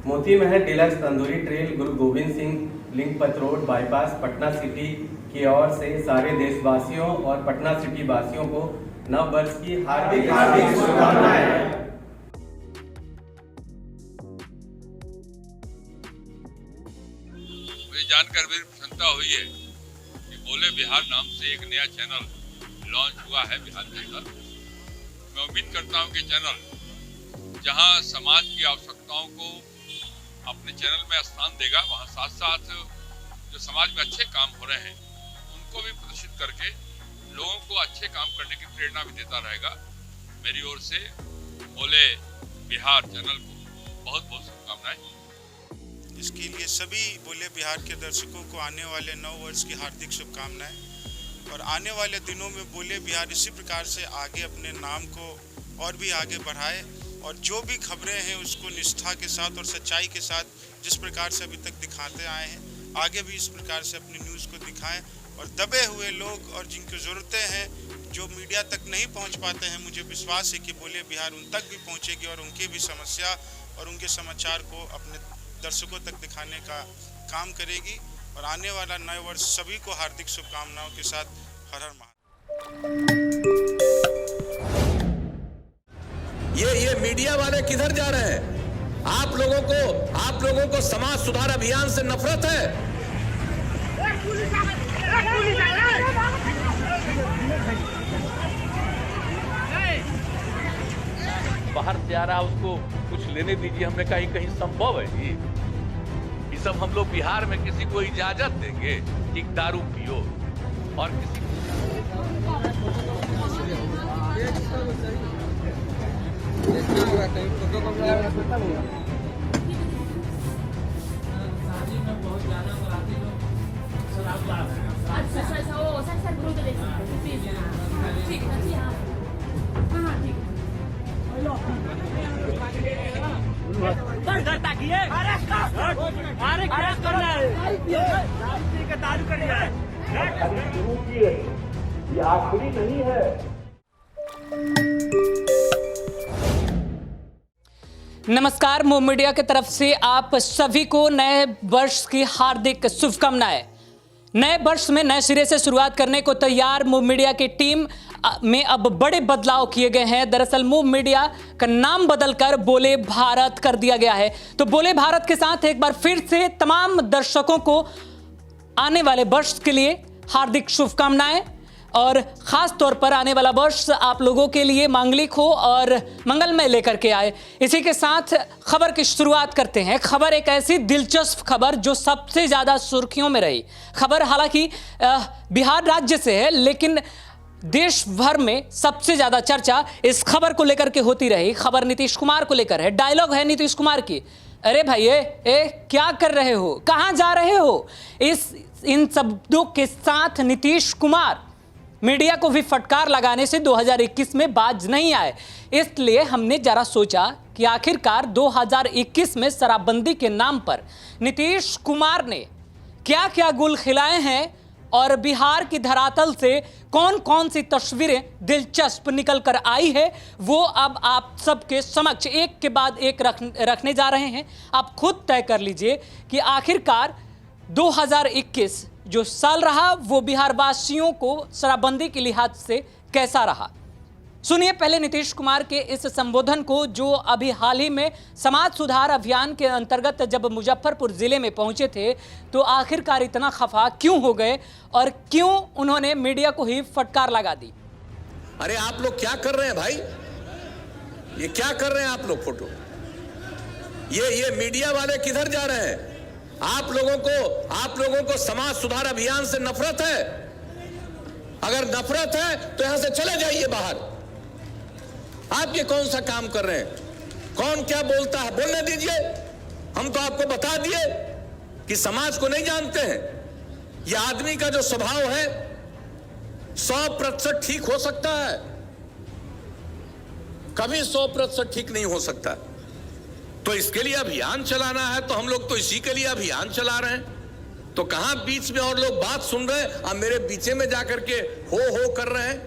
Moti Mahal deluxe tandoori trail Guru Gobind Singh link path road bypass Patna city की ओर से सारे देशवासियों और पटना सिटी वासियों को नव वर्ष की हार्दिक शुभकामनाएं। मुझे जानकर भी प्रसन्नता हुई है कि बोले बिहार नाम से एक नया चैनल लॉन्च हुआ है बिहार के अंदर। मैं उम्मीद करता हूं कि चैनल जहां समाज की आवश्यकताओं को अपने चैनल में स्थान देगा, वहां साथ साथ जो समाज में अच्छे काम हो रहे हैं उनको भी प्रदर्शित करके लोगों को अच्छे काम करने की प्रेरणा भी देता रहेगा। मेरी ओर से बोले बिहार चैनल को बहुत बहुत शुभकामनाएं। इसके लिए सभी बोले बिहार के दर्शकों को आने वाले नव वर्ष की हार्दिक शुभकामनाएं और आने वाले दिनों में बोले बिहार इसी प्रकार से आगे अपने नाम को और भी आगे बढ़ाए और जो भी खबरें हैं उसको निष्ठा के साथ और सच्चाई के साथ जिस प्रकार से अभी तक दिखाते आए हैं आगे भी इस प्रकार से अपनी न्यूज़ को दिखाएं और दबे हुए लोग और जिनकी ज़रूरतें हैं जो मीडिया तक नहीं पहुंच पाते हैं, मुझे विश्वास है कि बोले बिहार उन तक भी पहुंचेगी और उनकी भी समस्या और उनके समाचार को अपने दर्शकों तक दिखाने का काम करेगी। और आने वाला नए वर्ष सभी को हार्दिक शुभकामनाओं के साथ हर हर महादेव। ये मीडिया वाले किधर जा रहे हैं? आप लोगों को समाज सुधार अभियान से नफरत है। बाहर से आ रहा उसको कुछ लेने दीजिए। हमने कहा कहीं संभव है ये सब हम लोग बिहार में किसी को इजाजत देंगे कि दारू पियो और किसी ये आखिरी नहीं है। नमस्कार, मोम मीडिया की तरफ से आप सभी को नए वर्ष की हार्दिक शुभकामनाएं। नए वर्ष में नए सिरे से शुरुआत करने को तैयार मोम मीडिया की टीम में अब बड़े बदलाव किए गए हैं। दरअसल मोम मीडिया का नाम बदलकर बोले भारत कर दिया गया है। तो बोले भारत के साथ एक बार फिर से तमाम दर्शकों को आने वाले वर्ष के लिए हार्दिक शुभकामनाएं और खास तौर पर आने वाला वर्ष आप लोगों के लिए मांगलिक हो और मंगलमय लेकर के आए। इसी के साथ खबर की शुरुआत करते हैं। खबर एक ऐसी दिलचस्प खबर जो सबसे ज़्यादा सुर्खियों में रही। खबर हालांकि बिहार राज्य से है, लेकिन देश भर में सबसे ज़्यादा चर्चा इस खबर को लेकर के होती रही। खबर नीतीश कुमार को लेकर है। डायलॉग है नीतीश कुमार की, अरे भाई क्या कर रहे हो, कहाँ जा रहे हो। इन शब्दों के साथ नीतीश कुमार मीडिया को भी फटकार लगाने से 2021 में बाज नहीं आए। इसलिए हमने जरा सोचा कि आखिरकार 2021 में शराबबंदी के नाम पर नीतीश कुमार ने क्या क्या गुल खिलाए हैं और बिहार की धरातल से कौन कौन सी तस्वीरें दिलचस्प निकल कर आई है, वो अब आप सबके समक्ष एक के बाद एक रखने जा रहे हैं। आप खुद तय कर लीजिए कि आखिरकार 2021 जो साल रहा वो बिहार वासियों को शराबबंदी के लिहाज से कैसा रहा। सुनिए पहले नीतीश कुमार के इस संबोधन को, जो अभी हाल ही में समाज सुधार अभियान के अंतर्गत जब मुजफ्फरपुर जिले में पहुंचे थे तो आखिरकार इतना खफा क्यों हो गए और क्यों उन्होंने मीडिया को ही फटकार लगा दी। अरे आप लोग क्या कर रहे हैं भाई? ये क्या कर रहे हैं आप लोग? फोटो ये मीडिया वाले किधर जा रहे हैं? आप लोगों को समाज सुधार अभियान से नफरत है। अगर नफरत है तो यहां से चले जाइए बाहर। आप ये कौन सा काम कर रहे हैं? कौन क्या बोलता है बोलने दीजिए। हम तो आपको बता दिए कि समाज को नहीं जानते हैं। ये आदमी का जो स्वभाव है 100% ठीक हो सकता है, कभी 100% ठीक नहीं हो सकता। तो इसके लिए अभियान चलाना है तो हम लोग तो इसी के लिए अभियान चला रहे हैं। तो कहां बीच में और लोग बात सुन रहे हैं, अब मेरे पीछे में जाकर के हो कर रहे हैं।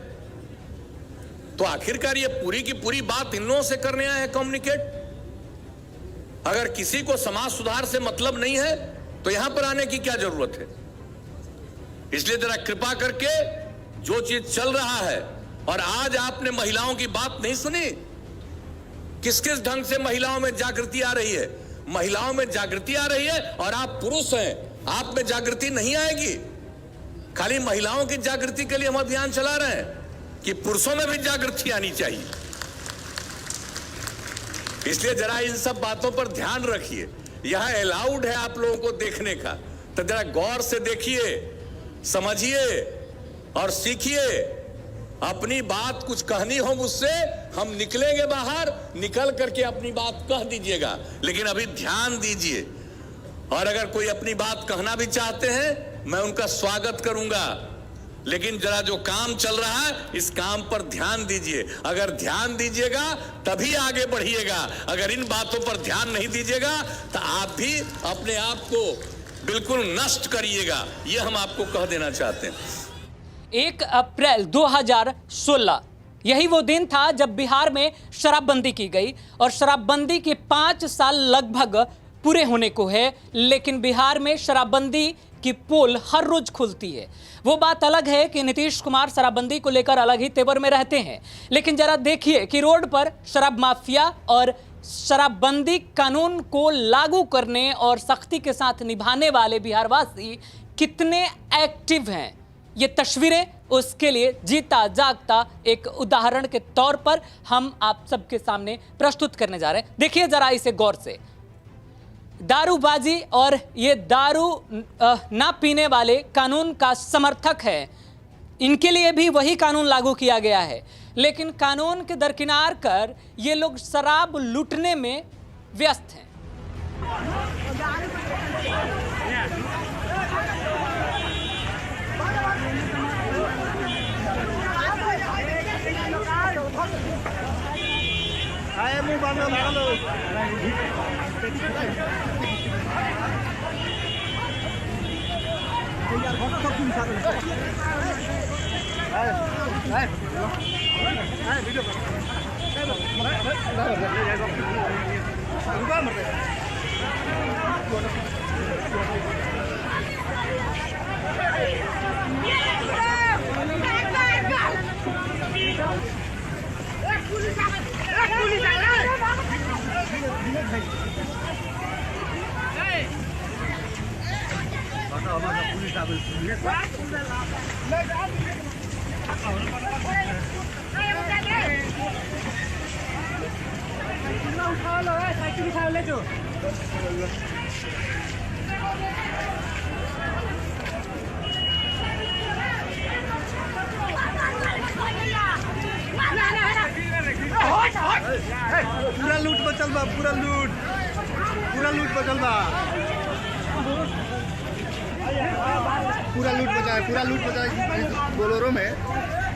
तो आखिरकार ये पूरी की पूरी बात इन लोगों से करने आए हैं कम्युनिकेट। अगर किसी को समाज सुधार से मतलब नहीं है तो यहां पर आने की क्या जरूरत है? इसलिए जरा कृपा करके जो चीज चल रहा है, और आज आपने महिलाओं की बात नहीं सुनी, किस किस ढंग से महिलाओं में जागृति आ रही है। महिलाओं में जागृति आ रही है और आप पुरुष हैं, आप में जागृति नहीं आएगी। खाली महिलाओं की जागृति के लिए हम अभियान चला रहे हैं कि पुरुषों में भी जागृति आनी चाहिए। इसलिए जरा इन सब बातों पर ध्यान रखिए। यह अलाउड है आप लोगों को देखने का, तो जरा गौर से देखिए, समझिए और सीखिए। अपनी बात कुछ कहनी हो मुझसे, हम निकलेंगे बाहर, निकल करके अपनी बात कह दीजिएगा, लेकिन अभी ध्यान दीजिए। और अगर कोई अपनी बात कहना भी चाहते हैं, मैं उनका स्वागत करूंगा, लेकिन जरा जो काम चल रहा है इस काम पर ध्यान दीजिए। अगर ध्यान दीजिएगा तभी आगे बढ़िएगा। अगर इन बातों पर ध्यान नहीं दीजिएगा तो आप भी अपने आप को बिल्कुल नष्ट करिएगा। यह हम आपको कह देना चाहते हैं। 1 अप्रैल 2016 यही वो दिन था जब बिहार में शराबबंदी की गई, और शराबबंदी के 5 साल लगभग पूरे होने को है, लेकिन बिहार में शराबबंदी की पोल हर रोज खुलती है। वो बात अलग है कि नीतीश कुमार शराबबंदी को लेकर अलग ही तेवर में रहते हैं, लेकिन जरा देखिए कि रोड पर शराब माफिया और शराबबंदी कानून को लागू करने और सख्ती के साथ निभाने वाले बिहारवासी कितने एक्टिव हैं। ये तस्वीरें उसके लिए जीता जागता एक उदाहरण के तौर पर हम आप सबके सामने प्रस्तुत करने जा रहे हैं। देखिए जरा इसे गौर से। दारूबाजी और ये दारू ना पीने वाले कानून का समर्थक है, इनके लिए भी वही कानून लागू किया गया है, लेकिन कानून के दरकिनार कर ये लोग शराब लूटने में व्यस्त हैं। पूरा लूट बचल बा, पूरा लूट बचल बा, पूरा लूट बचा है। बोलेरो में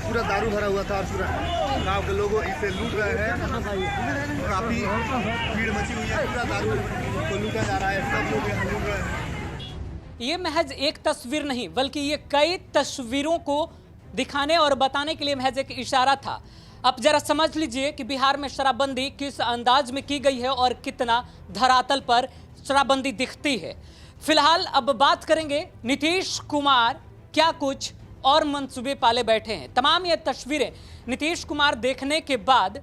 पूरा दारू भरा हुआ था और पूरा गांव के लोग इसे लूट रहे हैं। काफी भीड़ मची हुई है, पूरा दारू को लूटा जा रहा है, सब लोग यहाँ लूट रहे हैं। ये महज एक तस्वीर नहीं, बल्कि ये कई तस्वीरों को दिखाने और बताने के लिए महज एक इशारा था। अब जरा समझ लीजिए कि बिहार में शराबबंदी किस अंदाज में की गई है और कितना धरातल पर शराबबंदी दिखती है। फिलहाल अब बात करेंगे नीतीश कुमार क्या कुछ और मंसूबे पाले बैठे हैं। तमाम ये तस्वीरें नीतीश कुमार देखने के बाद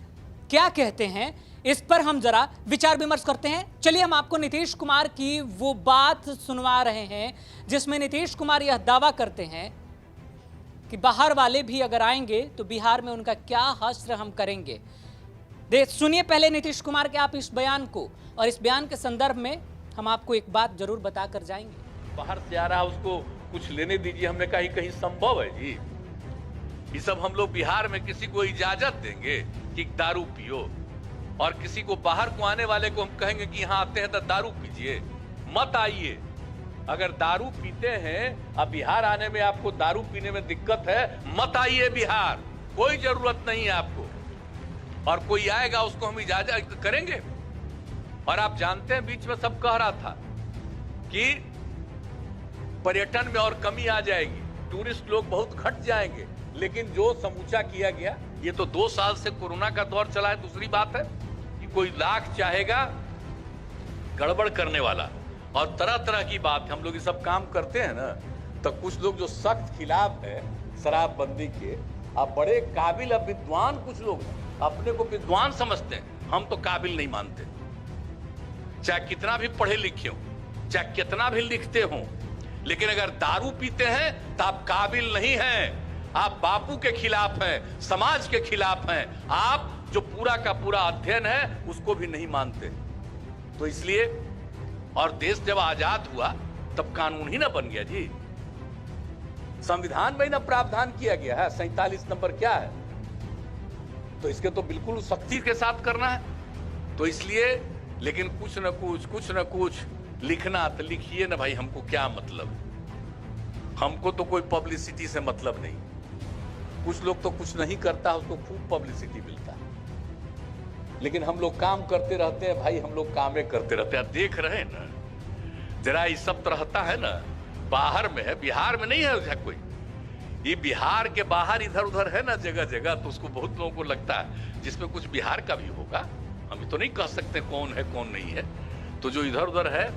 क्या कहते हैं, इस पर हम जरा विचार विमर्श करते हैं। चलिए हम आपको नीतीश कुमार की वो बात सुनवा रहे हैं जिसमें नीतीश कुमार यह दावा करते हैं कि बाहर वाले भी अगर आएंगे तो बिहार में उनका क्या हश्र हम करेंगे। सुनिए पहले नीतीश कुमार के आप इस बयान को, और इस बयान के संदर्भ में हम आपको एक बात जरूर बता कर जाएंगे। बाहर से आ रहा उसको कुछ लेने दीजिए। हमने कहा कहीं संभव है जी? ये सब हम लोग बिहार में किसी को इजाजत देंगे कि दारू पियो, और किसी को बाहर को आने वाले को हम कहेंगे कि यहाँ आते हैं तो दारू पीजिए? मत आइए। अगर दारू पीते हैं, अब बिहार आने में आपको दारू पीने में दिक्कत है, मत आइए बिहार, कोई जरूरत नहीं है आपको। और कोई आएगा उसको हम इजाजत करेंगे? और आप जानते हैं बीच में सब कह रहा था कि पर्यटन में और कमी आ जाएगी, टूरिस्ट लोग बहुत घट जाएंगे, लेकिन जो समूचा किया गया, ये तो 2 साल से कोरोना का दौर चला है। दूसरी बात है कि कोई लाख चाहेगा गड़बड़ करने वाला और तरह तरह की बात, हम लोग ये सब काम करते हैं ना, तो कुछ लोग जो सख्त खिलाफ है शराबबंदी के, अब बड़े काबिल अब विद्वान कुछ लोग अपने को विद्वान समझते हैं, हम तो काबिल नहीं मानते। चाहे कितना भी पढ़े लिखे हो, चाहे कितना भी लिखते हो, लेकिन अगर दारू पीते हैं तो आप काबिल नहीं हैं। आप बापू के खिलाफ हैं, समाज के खिलाफ हैं, आप जो पूरा का पूरा अध्ययन है उसको भी नहीं मानते। तो इसलिए, और देश जब आजाद हुआ तब कानून ही ना बन गया जी, संविधान में ना प्रावधान किया गया है 47 नंबर क्या है, तो इसके तो बिल्कुल सख्ती के साथ करना है। तो इसलिए, लेकिन कुछ न कुछ लिखना तो लिखिए ना भाई, हमको क्या मतलब, हमको तो कोई पब्लिसिटी से मतलब नहीं। कुछ लोग तो कुछ नहीं करता उसको खूब पब्लिसिटी मिलता है, लेकिन हम लोग काम करते रहते हैं भाई, हम लोग कामें करते रहते हैं। देख रहे हैं ना जरा, ये सब तो रहता है ना, बाहर में है, बिहार में नहीं है कोई, ये बिहार के बाहर इधर उधर है ना जगह जगह, तो उसको बहुत लोगों को लगता है जिसमें कुछ बिहार का भी होगा। हम तो नहीं कह सकते कौन है कौन नहीं है, तो जो इधर उधर है,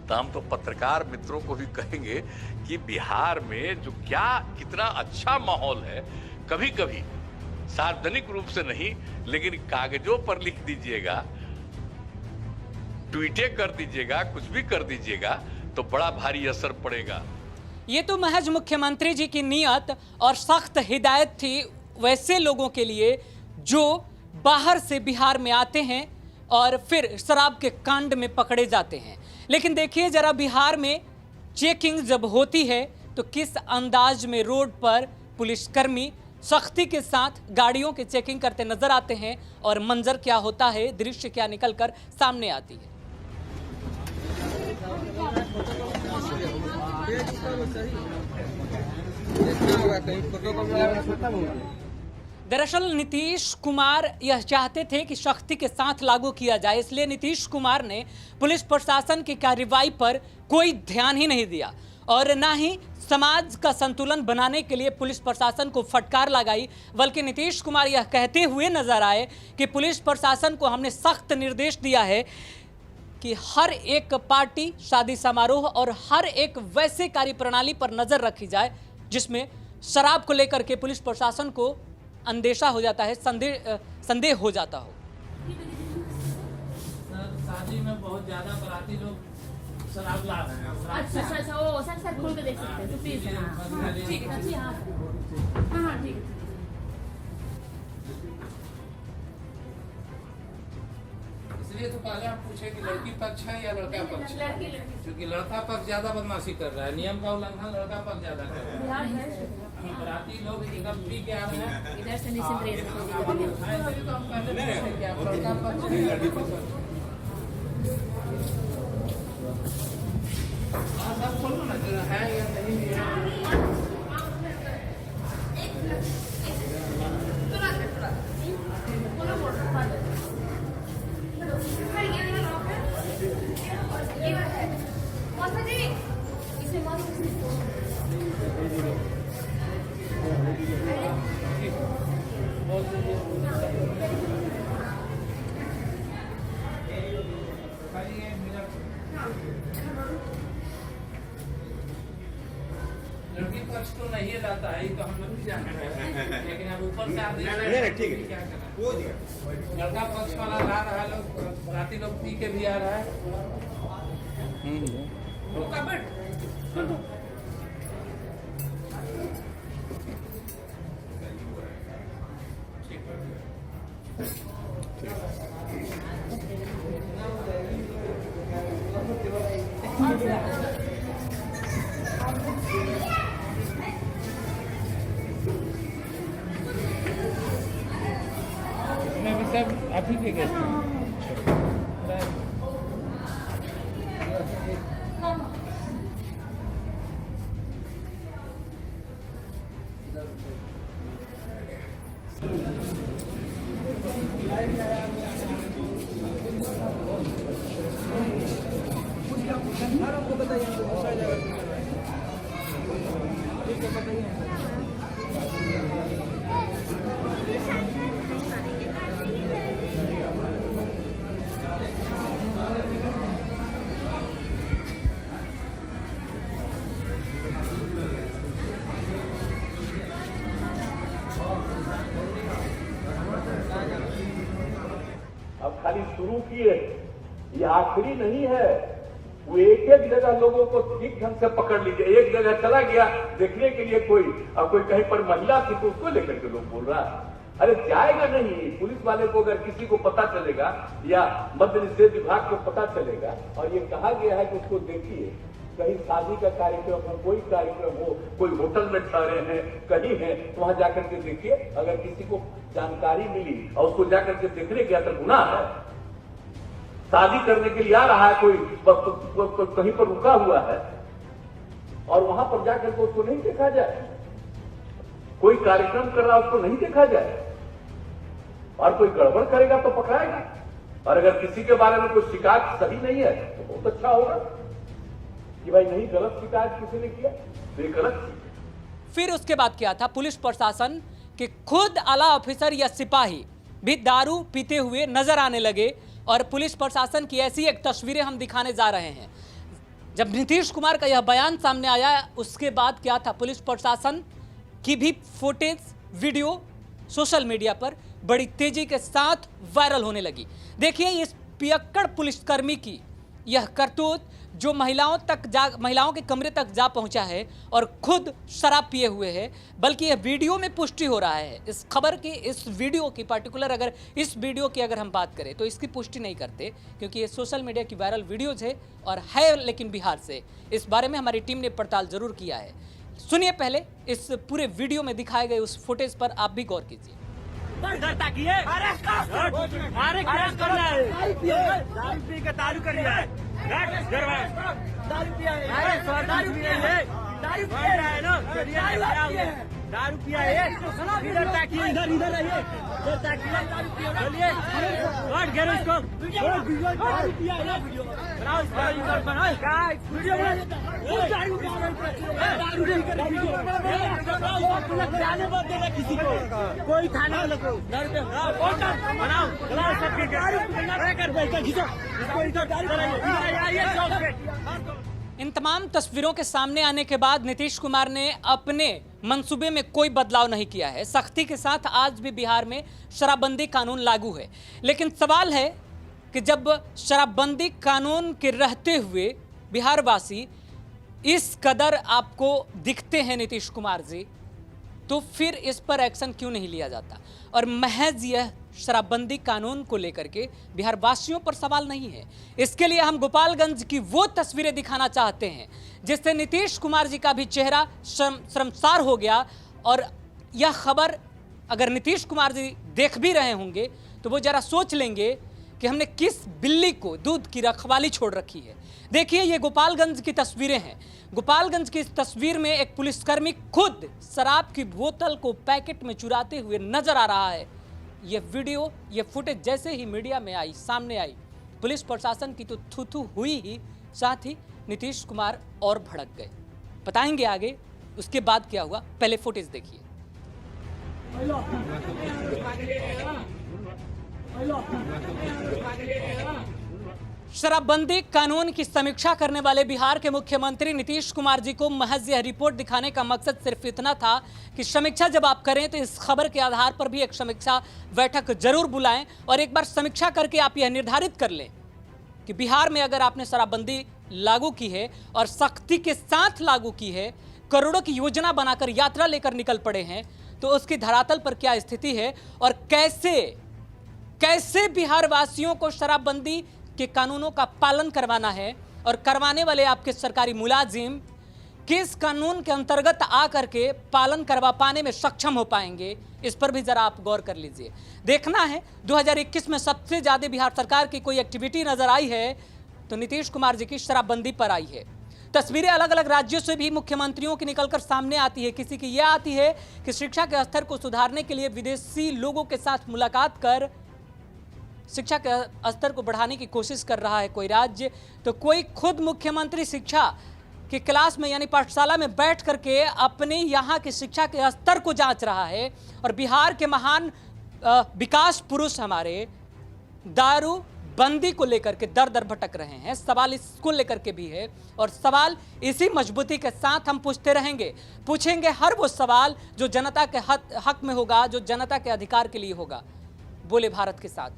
तो हम तो पत्रकार मित्रों को भी कहेंगे कि बिहार में जो क्या कितना अच्छा माहौल है, कभी कभी सार्वजनिक रूप से नहीं लेकिन कागजों पर लिख दीजिएगा, ट्वीटें कर दीजिएगा, कुछ भी कर दीजिएगा, तो बड़ा भारी असर पड़ेगा। ये तो महज मुख्यमंत्री जी की नीयत और सख्त हिदायत थी वैसे लोगों के लिए जो बाहर से बिहार में आते हैं और फिर शराब के कांड में पकड़े जाते हैं। लेकिन देखिए जरा, बिहार में चेकिंग जब होती है तो किस अंदाज में रोड पर पुलिसकर्मी सख्ती के साथ गाड़ियों की चेकिंग करते नजर आते हैं और मंजर क्या होता है, दृश्य क्या निकलकर सामने आती है। दरअसल नीतीश कुमार यह चाहते थे कि सख्ती के साथ लागू किया जाए, इसलिए नीतीश कुमार ने पुलिस प्रशासन की कार्रवाई पर कोई ध्यान ही नहीं दिया और ना ही समाज का संतुलन बनाने के लिए पुलिस प्रशासन को फटकार लगाई, बल्कि नीतीश कुमार यह कहते हुए नजर आए कि पुलिस प्रशासन को हमने सख्त निर्देश दिया है कि हर एक पार्टी, शादी समारोह और हर एक वैसे कार्यप्रणाली पर नजर रखी जाए जिसमें शराब को लेकर के पुलिस प्रशासन को अंदेशा हो जाता है, संदेह हो जाता हो। शादी में बहुत ज्यादा बराती लोग शराब ला रहे हैं। अच्छा वो सर खोल के देख सकते हैं, तो प्लीज। हाँ ठीक है, अच्छी। हाँ ठीक है। इसलिए तो पहले आप पूछे कि लड़की पक्ष है या लड़का पक्ष है, क्योंकि लड़का पक्ष ज्यादा बदमाशी कर रहा है, नियम का उल्लंघन लड़का पक्ष ज्यादा कर रहा है। बराती लोग एकदम पी के आ रहे हैं, इधर से निश्चित रह सब खोलो ना है या नहीं है। लड़की पक्ष तो नहीं रहता है, तो हम लोग भी जान रहे हैं, लेकिन अब ऊपर से आदेश है, ठीक है, क्या करना। लड़का पक्ष वाला ला रहा है, लोग राती लोग पी के भी आ रहा है। सब आप ही के गेस्ट हैं। शुरू किए ये आखिरी नहीं है। वो एक एक जगह लोगों को ठीक ढंग से पकड़ लीजिए। एक जगह चला गया देखने के लिए कोई, और कोई कहीं पर महिला थी तो उसको लेकर के लोग बोल रहा है। अरे जाएगा नहीं। पुलिस वाले को अगर किसी को पता चलेगा या मद्य निषेध विभाग को पता चलेगा और ये कहा गया है कि उसको देखिए, कहीं शादी का कार्यक्रम हो, कोई कार्यक्रम हो, कोई होटल में ठहरे हैं, कहीं है, तो वहां जाकर के देखिए। अगर किसी को जानकारी मिली और उसको जाकर के देखने गया तो गुनाह है। शादी करने के लिए आ रहा है कोई, कहीं पर रुका हुआ है और वहां पर जाकर के उसको नहीं देखा जाए, कोई कार्यक्रम कर रहा है उसको नहीं देखा जाए, और कोई गड़बड़ करेगा तो पकड़ाएगा। और अगर किसी के बारे में कोई शिकायत सही नहीं है तो बहुत अच्छा होगा कि भाई नहीं, गलत शिकायत किसी ने किया तो ये गलत चीज। फिर उसके बाद क्या था, पुलिस प्रशासन के खुद आला ऑफिसर या सिपाही भी दारू पीते हुए नजर आने लगे। और पुलिस प्रशासन की ऐसी एक तस्वीरें हम दिखाने जा रहे हैं। जब नीतीश कुमार का यह बयान सामने आया उसके बाद क्या था, पुलिस प्रशासन की भी फुटेज वीडियो सोशल मीडिया पर बड़ी तेजी के साथ वायरल होने लगी। देखिए इस पियक्कड़ पुलिसकर्मी की यह करतूत जो महिलाओं के कमरे तक जा पहुंचा है और खुद शराब पिए हुए है, बल्कि यह वीडियो में पुष्टि हो रहा है। इस खबर की, इस वीडियो की पर्टिकुलर अगर इस वीडियो की अगर हम बात करें तो इसकी पुष्टि नहीं करते, क्योंकि ये सोशल मीडिया की वायरल वीडियोज है और है लेकिन बिहार से। इस बारे में हमारी टीम ने पड़ताल जरूर किया है। सुनिए पहले इस पूरे वीडियो में दिखाए गए उस फुटेज पर आप भी गौर कीजिए। दारू पिया है, इधर ताकिए, इधर इधर आइए, इधर ताकिए, चलिए, काट घेरो इसको, दारू पिया है, वीडियो बनाओ, इसको बनाओ, वीडियो बनाओ, दारू पिया है, दारू जाने मत देना किसी को, कोई थाना वाले को, दारू बनाओ, बनाओ सबके दारू कर बैठा खींचो, इसको इधर दारू कराइए। इन तमाम तस्वीरों के सामने आने के बाद नीतीश कुमार ने अपने मंसूबे में कोई बदलाव नहीं किया है। सख्ती के साथ आज भी बिहार में शराबबंदी कानून लागू है, लेकिन सवाल है कि जब शराबबंदी कानून के रहते हुए बिहारवासी इस कदर आपको दिखते हैं नीतीश कुमार जी, तो फिर इस पर एक्शन क्यों नहीं लिया जाता। और महज यह शराबबंदी कानून को लेकर के बिहार वासियों पर सवाल नहीं है। इसके लिए हम गोपालगंज की वो तस्वीरें दिखाना चाहते हैं जिससे नीतीश कुमार जी का भी चेहरा शर्मसार हो गया। और यह खबर अगर नीतीश कुमार जी देख भी रहे होंगे तो वो जरा सोच लेंगे कि हमने किस बिल्ली को दूध की रखवाली छोड़ रखी है। देखिए ये गोपालगंज की तस्वीरें हैं। गोपालगंज की इस तस्वीर में एक पुलिसकर्मी खुद शराब की बोतल को पैकेट में चुराते हुए नजर आ रहा है। ये वीडियो, ये फुटेज जैसे ही मीडिया में आई, सामने आई, पुलिस प्रशासन की तो थू हुई ही, साथ ही नीतीश कुमार और भड़क गए। बताएंगे आगे उसके बाद क्या हुआ, पहले फुटेज देखिए। शराबबंदी कानून की समीक्षा करने वाले बिहार के मुख्यमंत्री नीतीश कुमार जी को महज यह रिपोर्ट दिखाने का मकसद सिर्फ इतना था कि समीक्षा जब आप करें तो इस खबर के आधार पर भी एक समीक्षा बैठक जरूर बुलाएं और एक बार समीक्षा करके आप यह निर्धारित कर लें कि बिहार में अगर आपने शराबबंदी लागू की है और सख्ती के साथ लागू की है, करोड़ों की योजना बनाकर यात्रा लेकर निकल पड़े हैं, तो उसकी धरातल पर क्या स्थिति है और कैसे बिहार वासियों को शराबबंदी के कानूनों का पालन करवाना है और करवाने वाले आपके सरकारी मुलाजिम किस कानून के अंतर्गत आकर के पालन करवा पाने में सक्षम हो पाएंगे, इस पर भी जरा आप गौर कर लीजिए। देखना है 2021 में सबसे ज्यादा बिहार सरकार की कोई एक्टिविटी नजर आई है तो नीतीश कुमार जी की शराबबंदी पर आई है। तस्वीरें अलग अलग राज्यों से भी मुख्यमंत्रियों की निकलकर सामने आती है। किसी की यह आती है कि शिक्षा के स्तर को सुधारने के लिए विदेशी लोगों के साथ मुलाकात कर शिक्षा के स्तर को बढ़ाने की कोशिश कर रहा है कोई राज्य, तो कोई खुद मुख्यमंत्री शिक्षा की क्लास में यानी पाठशाला में बैठ करके अपने यहाँ की शिक्षा के स्तर को जांच रहा है। और बिहार के महान विकास पुरुष हमारे दारू बंदी को लेकर के दर दर भटक रहे हैं। सवाल इसको लेकर के भी है और सवाल इसी मजबूती के साथ हम पूछते रहेंगे, पूछेंगे हर वो सवाल जो जनता के हक में होगा, जो जनता के अधिकार के लिए होगा। बोले भारत के साथ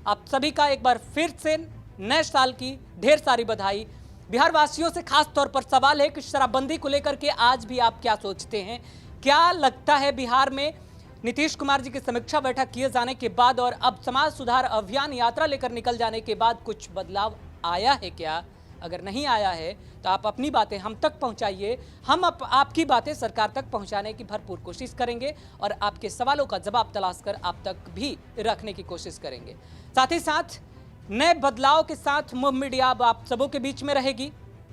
आप सभी का एक बार फिर से नए साल की ढेर सारी बधाई। बिहार वासियों से खास तौर पर सवाल है कि शराबबंदी को लेकर के आज भी आप क्या सोचते हैं? क्या लगता है बिहार में नीतीश कुमार जी की समीक्षा बैठक किए जाने के बाद और अब समाज सुधार अभियान यात्रा लेकर निकल जाने के बाद कुछ बदलाव आया है क्या? अगर नहीं आया है तो आप अपनी बातें हम तक पहुंचाइए। हम आपकी बातें सरकार तक पहुंचाने की भरपूर कोशिश करेंगे और आपके सवालों का जवाब तलाश कर आप तक भी रखने की कोशिश करेंगे। साथ ही साथ नए बदलाव के साथ मूव मीडिया अब आप सबों के बीच में रहेगी।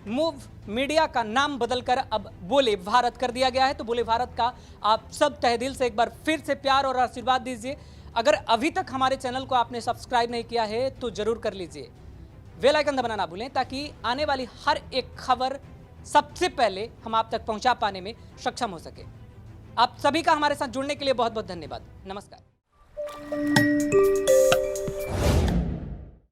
मूव मीडिया का नाम बदलकर अब बोले भारत कर दिया गया है, तो बोले भारत का आप सब तहे दिल से एक बार फिर से प्यार और आशीर्वाद दीजिए। अगर अभी तक हमारे चैनल को आपने सब्सक्राइब नहीं किया है तो जरूर कर लीजिए। बेल आइकन दबाना ना भूलें ताकि आने वाली हर एक खबर सबसे पहले हम आप तक पहुंचा पाने में सक्षम हो सके। आप सभी का हमारे साथ जुड़ने के लिए बहुत बहुत धन्यवाद। नमस्कार।